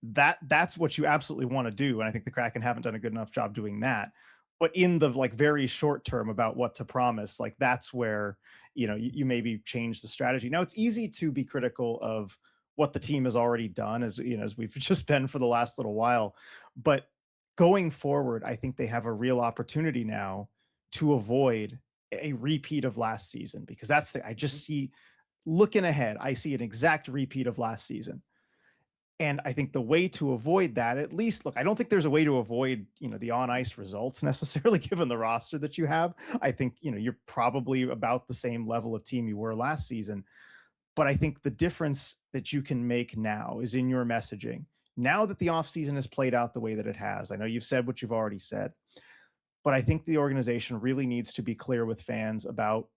That's what you absolutely want to do, and I think the Kraken haven't done a good enough job doing that. But in the, like, very short term, about what to promise, like, that's where you maybe change the strategy. Now, it's easy to be critical of what the team has already done, as we've just been for the last little while. But going forward, I think they have a real opportunity now to avoid a repeat of last season, because I Mhm. just see, looking ahead, I see an exact repeat of last season. And I think the way to avoid that, at least, look, I don't think there's a way to avoid, the on ice results necessarily, given the roster that you have. I think, you're probably about the same level of team you were last season. But I think the difference that you can make now is in your messaging. Now that the offseason has played out the way that it has, I know you've said what you've already said, but I think the organization really needs to be clear with fans about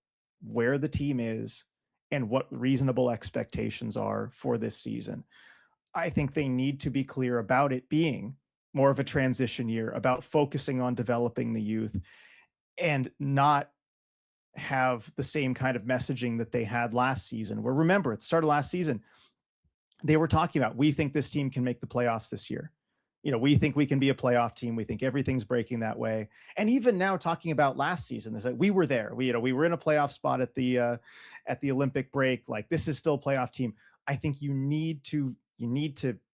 where the team is and what reasonable expectations are for this season. I think they need to be clear about it being more of a transition year, about focusing on developing the youth and not have the same kind of messaging that they had last season. Where, remember, at the start of last season, they were talking about, we think this team can make the playoffs this year. We think we can be a playoff team. We think everything's breaking that way. And even now, talking about last season, like, we were there. We were in a playoff spot at the Olympic break. Like, this is still a playoff team. I think you need to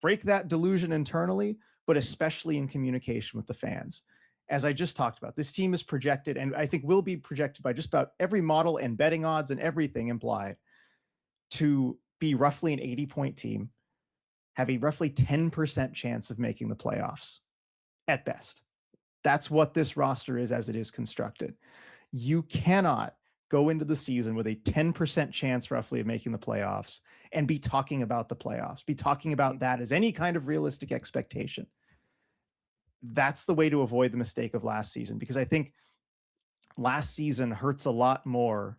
break that delusion internally, but especially in communication with the fans. As I just talked about, this team is projected, and I think will be projected by just about every model and betting odds and everything implied, to be roughly an 80-point team, have a roughly 10% chance of making the playoffs at best. That's what this roster is as it is constructed. You cannot go into the season with a 10% chance roughly of making the playoffs and be talking about the playoffs, be talking about that as any kind of realistic expectation. That's the way to avoid the mistake of last season, because I think last season hurts a lot more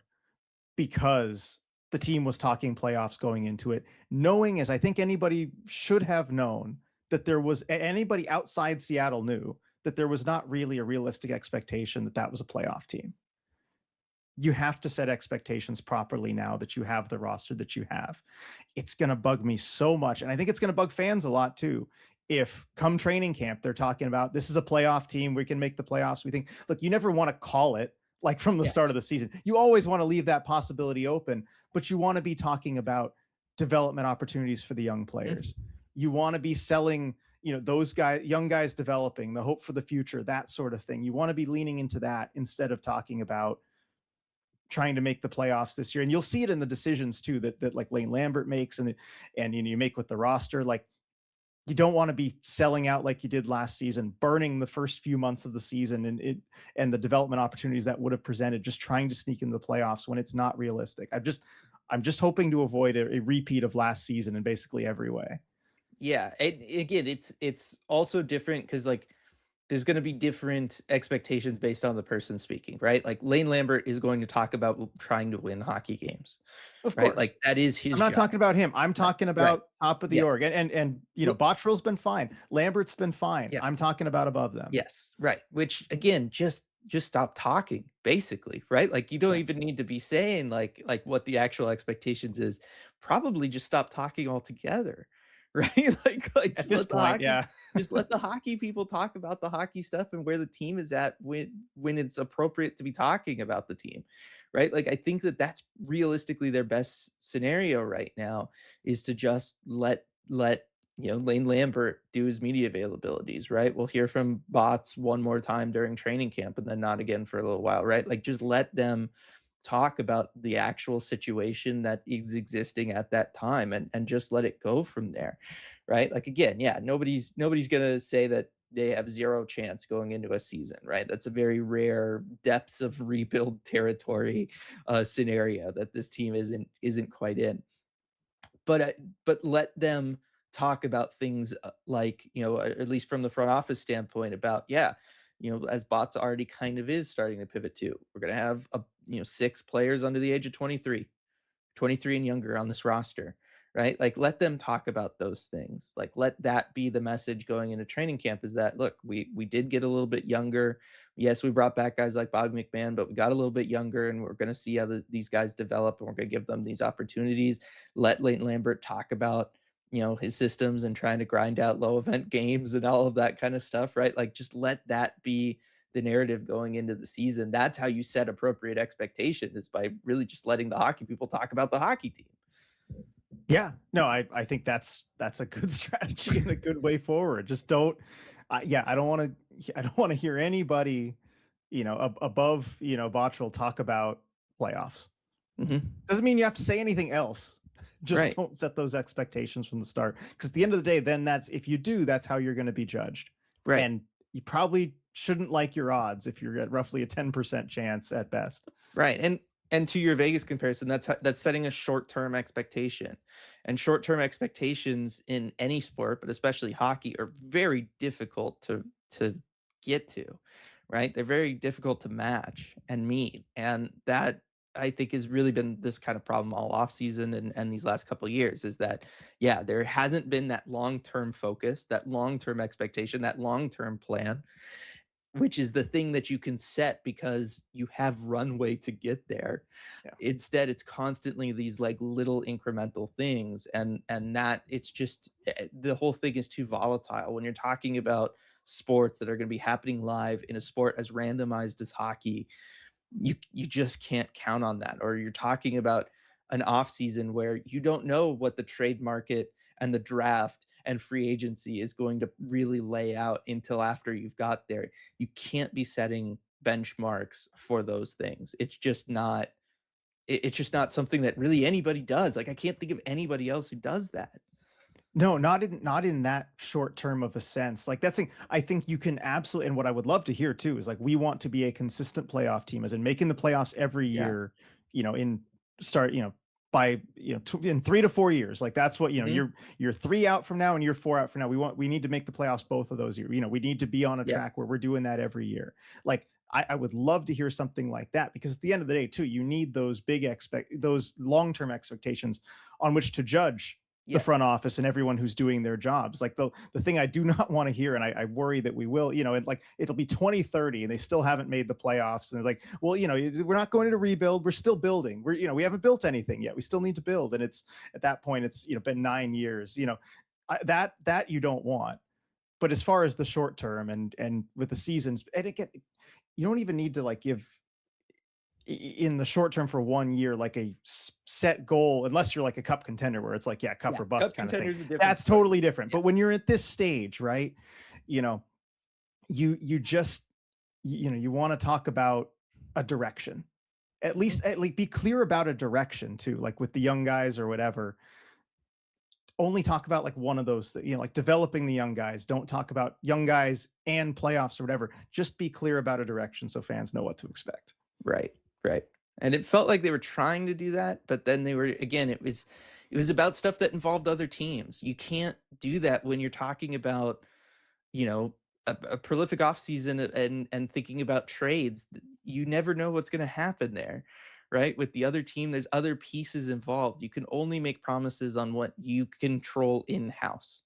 because the team was talking playoffs going into it, knowing, as I think anybody should have known, that there was, anybody outside Seattle knew that there was not really a realistic expectation that that was a playoff team. You have to set expectations properly now that you have the roster that you have. It's going to bug me so much. And I think it's going to bug fans a lot too. If come training camp, they're talking about, this is a playoff team, we can make the playoffs. We think, look, you never want to call it like from the start Yes. of the season. You always want to leave that possibility open, but you want to be talking about development opportunities for the young players. Mhm. You want to be selling, those guys, young guys developing, the hope for the future, that sort of thing. You want to be leaning into that instead of talking about trying to make the playoffs this year. And you'll see it in the decisions too that like Lane Lambert makes, and you make with the roster. Like, you don't want to be selling out like you did last season, burning the first few months of the season and the development opportunities that would have presented, just trying to sneak into the playoffs when it's not realistic. I'm just hoping to avoid a repeat of last season in basically every way. Yeah, again, it's also different because like there's going to be different expectations based on the person speaking, right? Like Lane Lambert is going to talk about trying to win hockey games, Of right? course. Like that is I'm his not job. talking about him. I'm Right. talking Right. about top of the Yeah. org. And Well, Bottrell's been fine. Lambert's been fine. yeah. I'm talking about above them. Yes. Right. Which again, just stop talking, basically, right? Like you don't Yeah. even need to be saying like what the actual expectations is. Probably just stop talking altogether. Right? Like At this point, yeah. just let the hockey people talk about the hockey stuff and where the team is at when it's appropriate to be talking about the team. Right? Like I think that that's realistically their best scenario right now is to just let Lane Lambert do his media availabilities, right? We'll hear from bots one more time during training camp and then not again for a little while, right? Like just let them talk about the actual situation that is existing at that time and just let it go from there. Right? Like again, yeah, nobody's gonna say that they have zero chance going into a season, right? That's a very rare depths of rebuild territory scenario that this team isn't quite in. But let them talk about things, like, at least from the front office standpoint about, yeah, as Bots already kind of is starting to pivot to, we're gonna have 6 players under the age of 23, 23 and younger on this roster, right? Like, let them talk about those things. Like, let that be the message going into training camp is that, look, we did get a little bit younger. Yes, we brought back guys like Bob McMahon, but we got a little bit younger, and we're going to see how these guys develop, and we're going to give them these opportunities. Let Leighton Lambert talk about, his systems and trying to grind out low event games and all of that kind of stuff, right? Like, just let that be the narrative going into the season. That's how you set appropriate expectation is by really just letting the hockey people talk about the hockey team. Yeah. No, I think that's a good strategy and a good way forward. Just don't yeah, I don't want to hear anybody, above, Bottrell talk about playoffs. Mhm. Doesn't mean you have to say anything else. Just Right. don't set those expectations from the start. Because at the end of the day, then that's if you do, that's how you're going to be judged. Right. And you probably shouldn't like your odds if you're at roughly a 10% chance at best. Right, and to your Vegas comparison, that's setting a short-term expectation, and short-term expectations in any sport, but especially hockey, are very difficult to get to, right? They're very difficult to match and meet, and that, I think, has really been this kind of problem all off season and these last couple years is that, yeah, there hasn't been that long-term focus, that long-term expectation, that long-term plan, which is the thing that you can set because you have runway to get there. Yeah. Instead, it's constantly these like little incremental things and that it's just the whole thing is too volatile when you're talking about sports that are going to be happening live in a sport as randomized as hockey. You just can't count on that. Or you're talking about an off season where you don't know what the trade market and the draft and free agency is going to really lay out until after you've got there. You can't be setting benchmarks for those things. It's just not something that really anybody does. Like I can't think of anybody else who does that. No, not in that short term of a sense. Like that's I think you can absolutely, and what I would love to hear too is like we want to be a consistent playoff team, as in making the playoffs every Yeah. year. In start, by in 3 to 4 years. Like that's what Mhm. you're 3 out from now and you're 4 out from now. We need to make the playoffs both of those years. We need to be on a Yeah. track where we're doing that every year. Like I would love to hear something like that because at the end of the day, too, you need those long-term expectations on which to judge the Yes. front office and everyone who's doing their jobs. Like the thing I do not want to hear, and I worry that we will, like it'll be 2030 and they still haven't made the playoffs. And they're like, well, we're not going to rebuild. We're still building. We haven't built anything yet. We still need to build. And it's at that point, it's, been 9 years, that you don't want. But as far as the short term and with the seasons, and again, you don't even need to like give in the short term for 1 year like a set goal unless you're like a cup contender where it's like yeah, cup Yeah. or bust Cup kind of thing. contender is a different That's story. totally different. Yeah. But when you're at this stage, right, you know you just you want to talk about a direction, Mhm. at least be clear about a direction too, like with the young guys or whatever. Only talk about like one of those like developing the young guys. Don't talk about young guys and playoffs or whatever. Just be clear about a direction so fans know what to expect. Right, right. And it felt like they were trying to do that, but then they were again, it was about stuff that involved other teams. You can't do that when you're talking about, a prolific offseason and thinking about trades. You never know what's gonna happen there, right? With the other team, there's other pieces involved. You can only make promises on what you control in-house.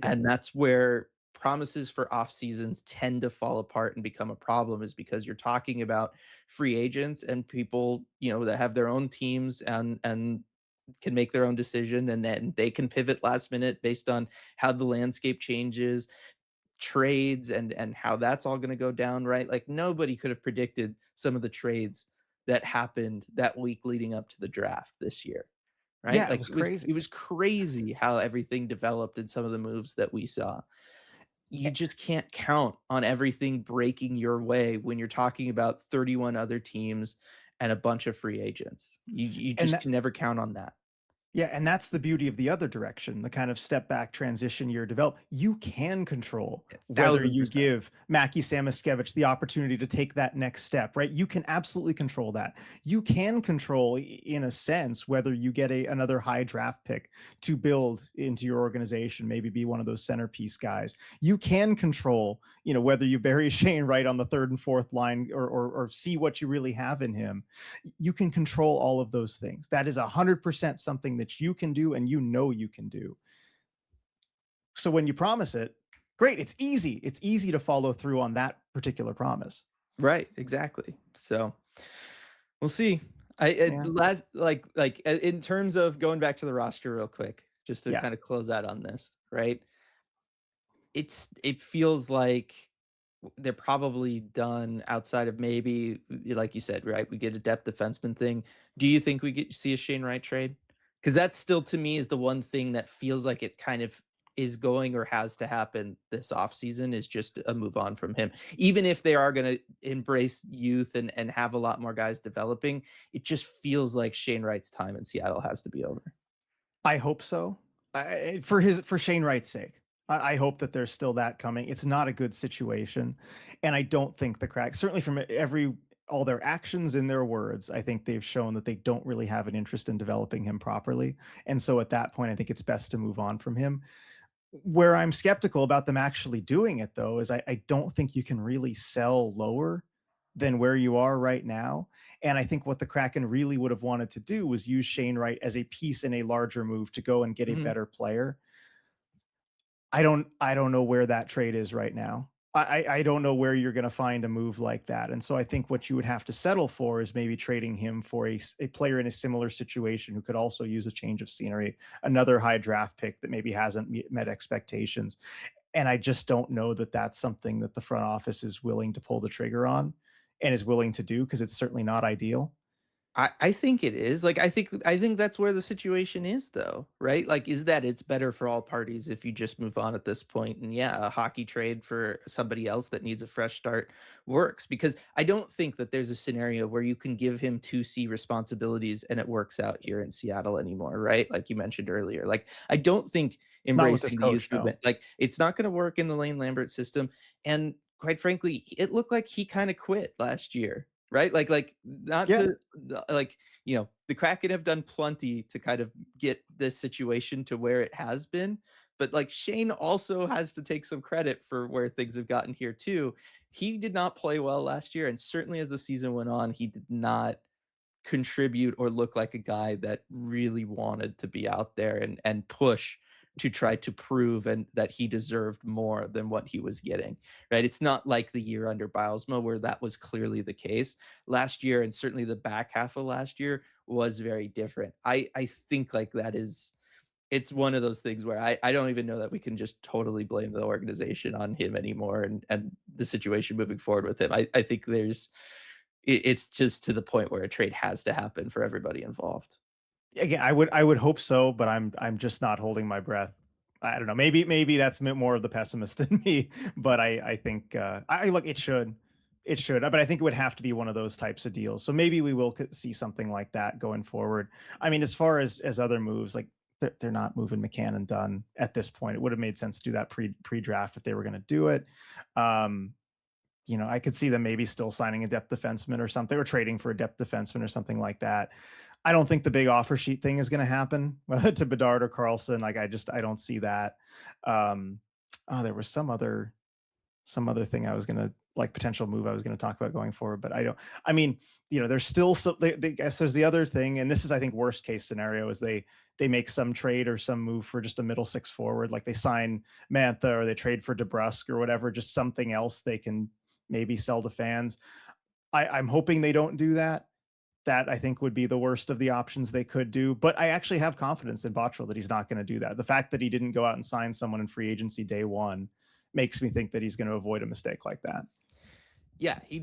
Yeah. And that's where promises for off seasons tend to fall apart and become a problem is because you're talking about free agents and people, that have their own teams and can make their own decision and then they can pivot last minute based on how the landscape changes, trades and how that's all going to go down, right? Like nobody could have predicted some of the trades that happened that week leading up to the draft this year. Right? Yeah, it Like was it crazy. was crazy how everything developed in some of the moves that we saw. You just can't count on everything breaking your way when you're talking about 31 other teams and a bunch of free agents. You And just can never count on that. Yeah, and that's the beauty of the other direction, the kind of step back transition year develop. You can control whether you 1000%. give Mackie Samoskevich the opportunity to take that next step, right? You can absolutely control that. You can control, in a sense, whether you get another high draft pick to build into your organization, maybe be one of those centerpiece guys. You can control, whether you bury Shane Wright on the third and fourth line or see what you really have in him. You can control all of those things. That is 100% something that you can do and you can do. So when you promise it, great, it's easy. It's easy to follow through on that particular promise. Right, exactly. So, we'll see. I Yeah. last in terms of going back to the roster real quick, just to Yeah. kind of close out on this, right? It feels like they're probably done outside of maybe, like you said, right? We get a depth defenseman thing. Do you think we see a Shane Wright trade? Because that still to me is the one thing that feels like it kind of is going or has to happen this offseason is just a move on from him. Even if they are going to embrace youth and have a lot more guys developing, it just feels like Shane Wright's time in Seattle has to be over. I hope so. For Shane Wright's sake. I hope that there's still that coming. It's not a good situation, and I don't think the crack certainly from every all their actions and their words, I think they've shown that they don't really have an interest in developing him properly. And so at that point, I think it's best to move on from him. Where I'm skeptical about them actually doing it, though, is I don't think you can really sell lower than where you are right now. And I think what the Kraken really would have wanted to do was use Shane Wright as a piece in a larger move to go and get a Mhm. better player. I don't know where that trade is right now. I don't know where you're going to find a move like that. And so I think what you would have to settle for is maybe trading him for a player in a similar situation who could also use a change of scenery, another high draft pick that maybe hasn't met expectations. And I just don't know that that's something that the front office is willing to pull the trigger on and is willing to do because it's certainly not ideal. I think it is. Like, I think that's where the situation is though, right? Like, is that it's better for all parties if you just move on at this point. And yeah, a hockey trade for somebody else that needs a fresh start works because I don't think that there's a scenario where you can give him 2C responsibilities and it works out here in Seattle anymore, right? Like you mentioned earlier. Like, I don't think Not with this embracing the youth coach, no. movement, like, it's not going to work in the Lane Lambert system. And quite frankly, it looked like he kind of quit last year, right? Like not Yeah. to like, the Kraken have done plenty to kind of get this situation to where it has been, but like Shane also has to take some credit for where things have gotten here too. He did not play well last year, and certainly as the season went on, he did not contribute or look like a guy that really wanted to be out there and push to try to prove and that he deserved more than what he was getting, right? It's not like the year under Bilesma where that was clearly the case. Last year and certainly the back half of last year was very different. I think like that is it's one of those things where I don't even know that we can just totally blame the organization on him anymore and the situation moving forward with him. I think it's just to the point where a trade has to happen for everybody involved. Again, I would hope so, but I'm just not holding my breath. I don't know. Maybe that's more of the pessimist in me, but I think I look it should, but I think it would have to be one of those types of deals. So maybe we will see something like that going forward. I mean, as far as other moves, like they're not moving McCann and Dunn at this point. It would have made sense to do that pre draft if they were going to do it. Um, I could see them maybe still signing a depth defenseman or something, or trading for a depth defenseman or something like that. I don't think the big offer sheet thing is going to happen, whether to Bedard or Carlson. Like I don't see that. Um, there was some other thing I was going to like potential move I was going to talk about going forward, but I don't. I mean, there's still so. Guess there's the other thing, and this is I think worst case scenario is they make some trade or some move for just a middle six forward, like they sign Mantha or they trade for DeBrusque or whatever, just something else they can maybe sell to fans. I'm hoping they don't do that. That I think would be the worst of the options they could do. But I actually have confidence in Bottrill that he's not going to do that. The fact that he didn't go out and sign someone in free agency day one makes me think that he's going to avoid a mistake like that. Yeah, it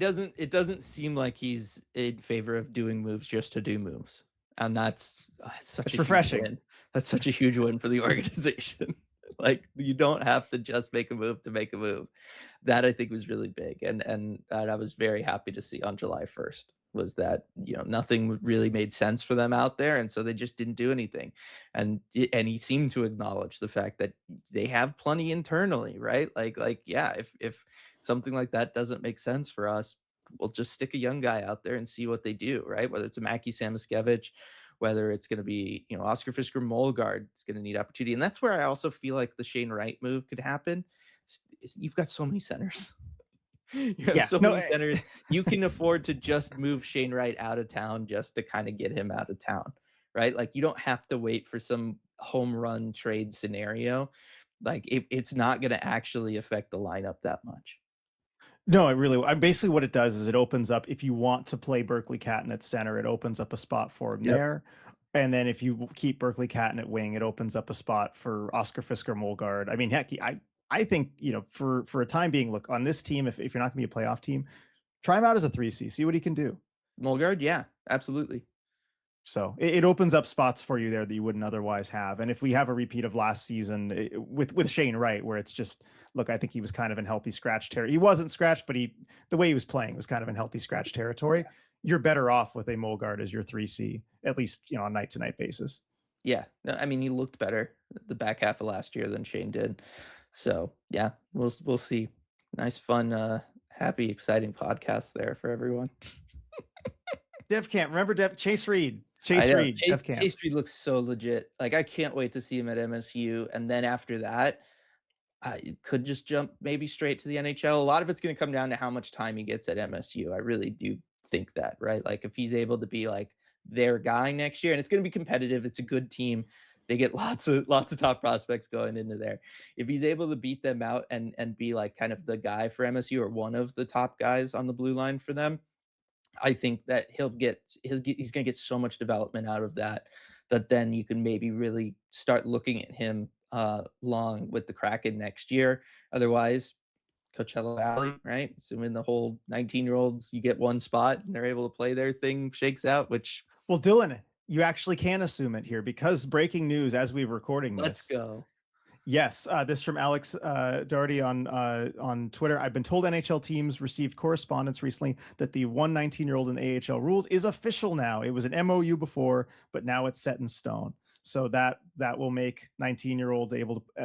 doesn't seem like he's in favor of doing moves just to do moves, and that's, such a It's huge refreshing. win. That's such a huge win for the organization. Like, you don't have to just make a move to make a move. That I think was really big, and I was very happy to see on July 1st was that, nothing really made sense for them out there, and so they just didn't do anything, and he seemed to acknowledge the fact that they have plenty internally, right? Like, yeah, if something like that doesn't make sense for us, we'll just stick a young guy out there and see what they do, right? Whether it's a Mackie Samoskevich, whether it's going to be, Oscar Fisker Molgard, it's going to need opportunity. And that's where I also feel like the Shane Wright move could happen. You've got so many centers. You have Yeah. so No. many centers. You can afford to just move Shane Wright out of town just to kind of get him out of town, right? Like, you don't have to wait for some home run trade scenario. Like, it's not going to actually affect the lineup that much. No, it really. I basically what it does is it opens up. If you want to play Berkeley Catton at center, it opens up a spot for him Yep. there. And then if you keep Berkeley Catton at wing, it opens up a spot for Oscar Fisker Molgard. I mean, heck, I think for a time being, look on this team. If you're not going to be a playoff team, try him out as a 3C. See what he can do. Molgard, yeah, absolutely. So it opens up spots for you there that you wouldn't otherwise have. And if we have a repeat of last season with Shane Wright, where it's just look, I think he was kind of in healthy scratch territory. He wasn't scratched, but the way he was playing was kind of in healthy scratch territory. You're better off with a Molgard as your 3C, at least on night to night basis. Yeah, no, I mean, he looked better the back half of last year than Shane did. So, yeah, we'll see. Nice, fun, happy, exciting podcast there for everyone. Dev Camp. Remember Chase Reed. I Chase know. Reed, Chase Dev Camp. Chase Street looks so legit. Like, I can't wait to see him at MSU, and then after that, I could just jump maybe straight to the NHL. A lot of it's gonna come down to how much time he gets at MSU. I really do think that, right? Like, if he's able to be, like, their guy next year, and it's gonna be competitive, it's a good team. They get lots of top prospects going into there. If he's able to beat them out and be, like, kind of the guy for MSU or one of the top guys on the blue line for them, I think that he's gonna get so much development out of that, that then you can maybe really start looking at him, long with the Kraken next year. Otherwise, Coachella Valley, right? Assuming the whole 19-year-olds, you get one spot and they're able to play their thing shakes out, which Well, Dylan, you actually can assume it here because breaking news as we're recording let's this. go. Yes, this from Alex Doherty on Twitter. I've been told NHL teams received correspondence recently that the 119-year-old in the AHL rules is official now. It was an MOU before, but now it's set in stone. So that will make 19-year-olds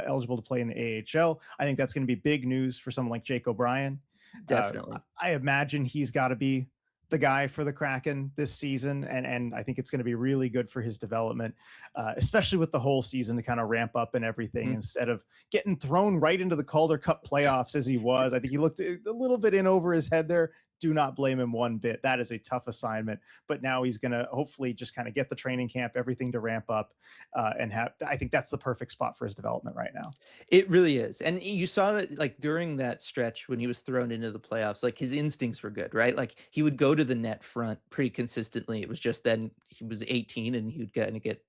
eligible to play in the AHL. I think that's going to be big news for someone like Jake O'Brien. Definitely. I imagine he's got to be the guy for the Kraken this season, and I think it's going to be really good for his development, especially with the whole season to kind of ramp up and everything Mhm. instead of getting thrown right into the Calder Cup playoffs as he was. I think he looked a little bit in over his head there. Do not blame him one bit. That is a tough assignment, but now he's going to hopefully just kind of get the training camp, everything to ramp up, and have. I think that's the perfect spot for his development right now. It really is, and you saw that, like, during that stretch when he was thrown into the playoffs, like, his instincts were good, right? Like, he would go to the net front pretty consistently. It was just then he was 18 and he would get,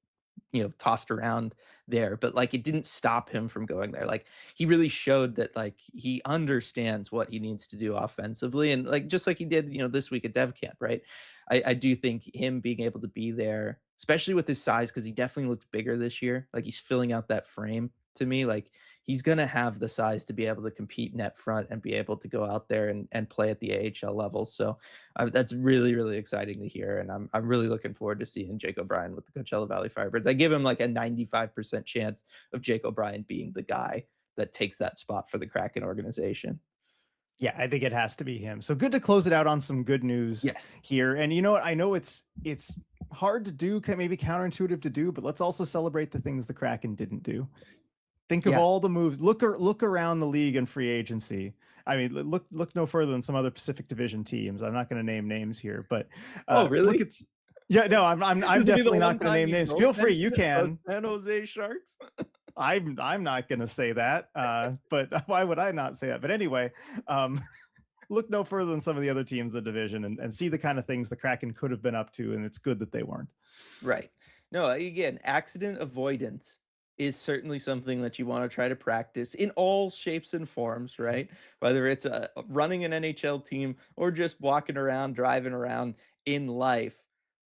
tossed around there, but, like, it didn't stop him from going there. Like, he really showed that, like, he understands what he needs to do offensively and, like, just like he did, this week at Dev Camp, right? I do think him being able to be there, especially with his size, because he definitely looked bigger this year, like, he's filling out that frame to me, like, he's gonna have the size to be able to compete net front and be able to go out there and play at the AHL level, so, that's really, really exciting to hear, and I'm really looking forward to seeing Jake O'Brien with the Coachella Valley Firebirds. I give him, like, a 95% chance of Jake O'Brien being the guy that takes that spot for the Kraken organization. Yeah, I think it has to be him. So good to close it out on some good news Yes. here. And you know what? I know it's hard to do, maybe counterintuitive to do, but let's also celebrate the things the Kraken didn't do. Think of Yeah. all the moves. Look around the league and free agency. I mean, look no further than some other Pacific Division teams. I'm not going to name names here, but Oh, look really? at. Yeah, no, I'm This will be the definitely not one going to time name you names. don't Feel free, you mention it, those can. San Jose Sharks? I'm not going to say that, but why would I not say that? But anyway, um, look no further than some of the other teams in the division and see the kind of things the Kraken could have been up to, and it's good that they weren't. Right. No, again, accident avoidance is certainly something that you want to try to practice in all shapes and forms, right? Whether it's running an NHL team or just walking around, driving around in life,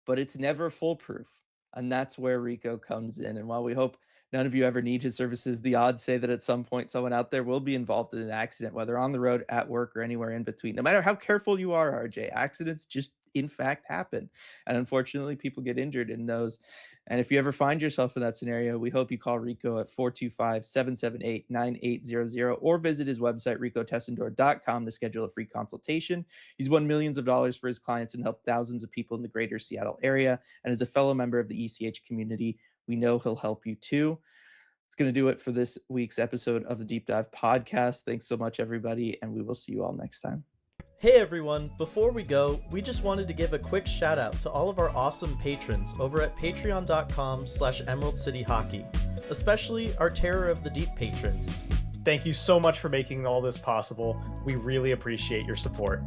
but it's never foolproof. And that's where Rico comes in. And while we hope none of you ever need his services, the odds say that at some point someone out there will be involved in an accident, whether on the road, at work, or anywhere in between. No matter how careful you are, RJ, accidents just in fact happen. And unfortunately, people get injured in those. And if you ever find yourself in that scenario, we hope you call Rico at 425-778-9800 or visit his website, ricotessendor.com, to schedule a free consultation. He's won millions of dollars for his clients and helped thousands of people in the greater Seattle area. And as a fellow member of the ECH community, we know he'll help you too. It's going to do it for this week's episode of the Deep Dive Podcast. Thanks so much, everybody, and we will see you all next time. Hey everyone, before we go, we just wanted to give a quick shout out to all of our awesome patrons over at patreon.com/Emerald City Hockey, especially our Terror of the Deep patrons. Thank you so much for making all this possible. We really appreciate your support.